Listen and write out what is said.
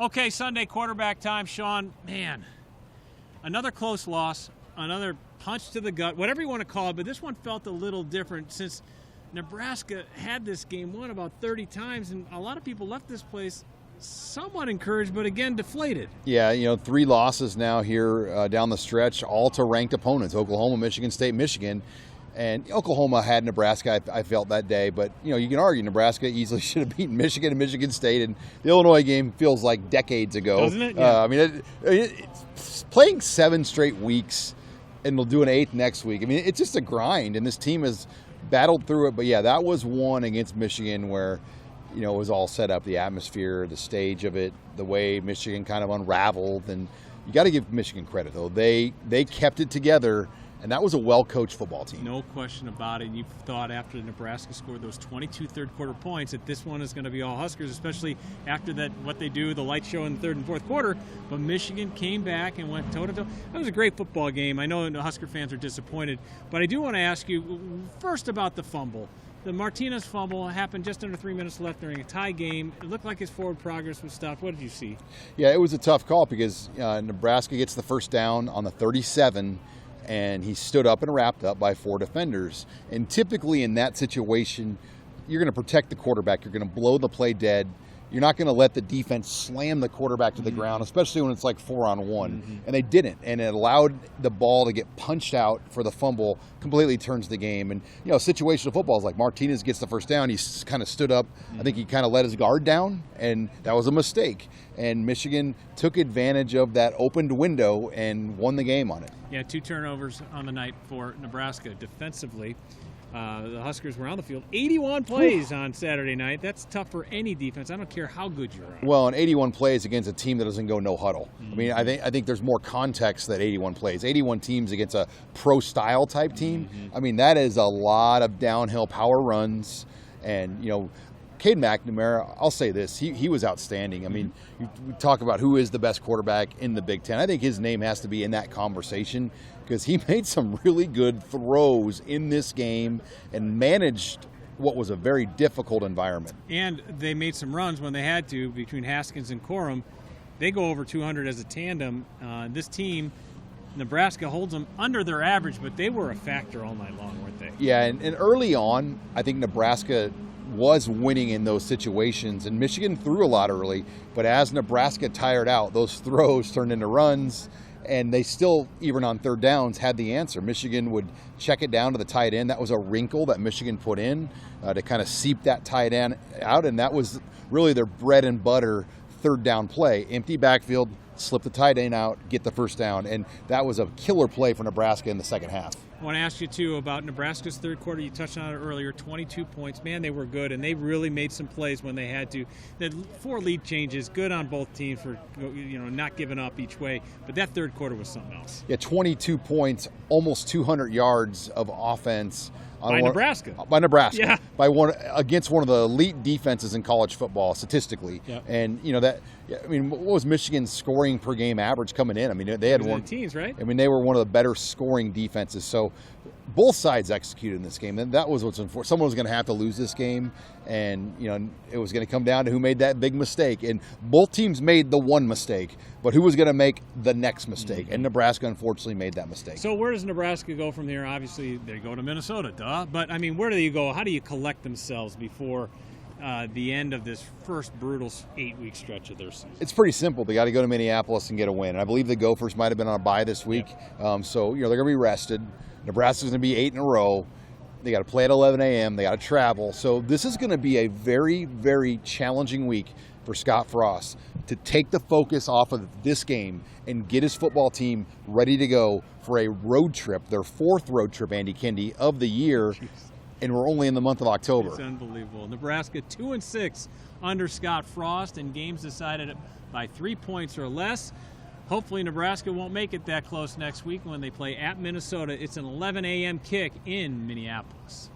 Okay, Sunday quarterback time, Sean. Man, another close loss, another punch to the gut, whatever you want to call it, but this one felt a little different since Nebraska had this game won about 30 times, and a lot of people left this place somewhat encouraged, but again, deflated. Yeah, 3 losses now here down the stretch, all to ranked opponents, Oklahoma, Michigan State, Michigan. And Oklahoma had Nebraska, I felt that day. But, you can argue Nebraska easily should have beaten Michigan and Michigan State. And the Illinois game feels like decades ago. Doesn't it? Yeah. It's playing 7 straight weeks, and they'll do an 8th next week. It's just a grind, and this team has battled through it. But, yeah, that was one against Michigan where, it was all set up, the atmosphere, the stage of it, the way Michigan kind of unraveled. And you got to give Michigan credit, though. They kept it together. And that was a well-coached football team. No question about it. You thought after Nebraska scored those 22 third-quarter points that this one is going to be all Huskers, especially after that what they do, the light show in the third and fourth quarter. But Michigan came back and went toe-to-toe. That was a great football game. I know the Husker fans are disappointed. But I do want to ask you first about the fumble. The Martinez fumble happened just under 3 minutes left during a tie game. It looked like his forward progress was stopped. What did you see? Yeah, it was a tough call because Nebraska gets the first down on the 37, and he stood up and wrapped up by 4 defenders. And typically in that situation, you're going to protect the quarterback. You're going to blow the play dead. You're not going to let the defense slam the quarterback to the ground, especially when it's like 4-on-1. And they didn't. And it allowed the ball to get punched out for the fumble, completely turns the game. And, situational football is like Martinez gets the first down. He kind of stood up. I think he kind of let his guard down, and that was a mistake. And Michigan took advantage of that opened window and won the game on it. Yeah, 2 turnovers on the night for Nebraska defensively. The Huskers were on the field 81 plays on Saturday night. That's tough for any defense. I don't care how good you are. Well, and 81 plays against a team that doesn't go no huddle. I think there's more context that 81 plays. 81 teams against a pro-style type team. That is a lot of downhill power runs. And, Cade McNamara, I'll say this, he was outstanding. We talk about who is the best quarterback in the Big Ten. I think his name has to be in that conversation because he made some really good throws in this game and managed what was a very difficult environment. And they made some runs when they had to between Haskins and Corum. They go over 200 as a tandem. This team, Nebraska, holds them under their average, but they were a factor all night long, weren't they? Yeah, and early on, I think Nebraska was winning in those situations, and Michigan threw a lot early, but as Nebraska tired out, those throws turned into runs, and they still, even on third downs, had the answer. Michigan would check it down to the tight end. That was a wrinkle that Michigan put in to kind of seep that tight end out, and that was really their bread and butter third down play. Empty backfield, slip the tight end out, get the first down, and that was a killer play for Nebraska in the second half. I want to ask you, too, about Nebraska's third quarter. You touched on it earlier, 22 points. Man, they were good, and they really made some plays when they had to. They had 4 lead changes, good on both teams for not giving up each way. But that third quarter was something else. Yeah, 22 points, almost 200 yards of offense. By Nebraska. Yeah. Against one of the elite defenses in college football statistically. Yep. And what was Michigan's scoring per game average coming in? They had one teens, right? They were one of the better scoring defenses. So both sides executed in this game. And that was what's unfortunate. Someone was going to have to lose this game, and it was going to come down to who made that big mistake. And both teams made the one mistake, but who was going to make the next mistake? And Nebraska unfortunately made that mistake. So where does Nebraska go from here? Obviously, they go to Minnesota, duh. But where do you go? How do you collect themselves before the end of this first brutal 8-week stretch of their season? It's pretty simple. They got to go to Minneapolis and get a win. And I believe the Gophers might have been on a bye this week. So they're going to be rested. Nebraska's going to be 8 in a row. They got to play at 11 a.m. They got to travel. So this is going to be a very, very challenging week for Scott Frost to take the focus off of this game and get his football team ready to go for a road trip, their 4th road trip, Andy Kendeigh, of the year. Jeez. And we're only in the month of October. It's unbelievable. Nebraska 2-6 under Scott Frost, and games decided by 3 points or less. Hopefully Nebraska won't make it that close next week when they play at Minnesota. It's an 11 a.m. kick in Minneapolis.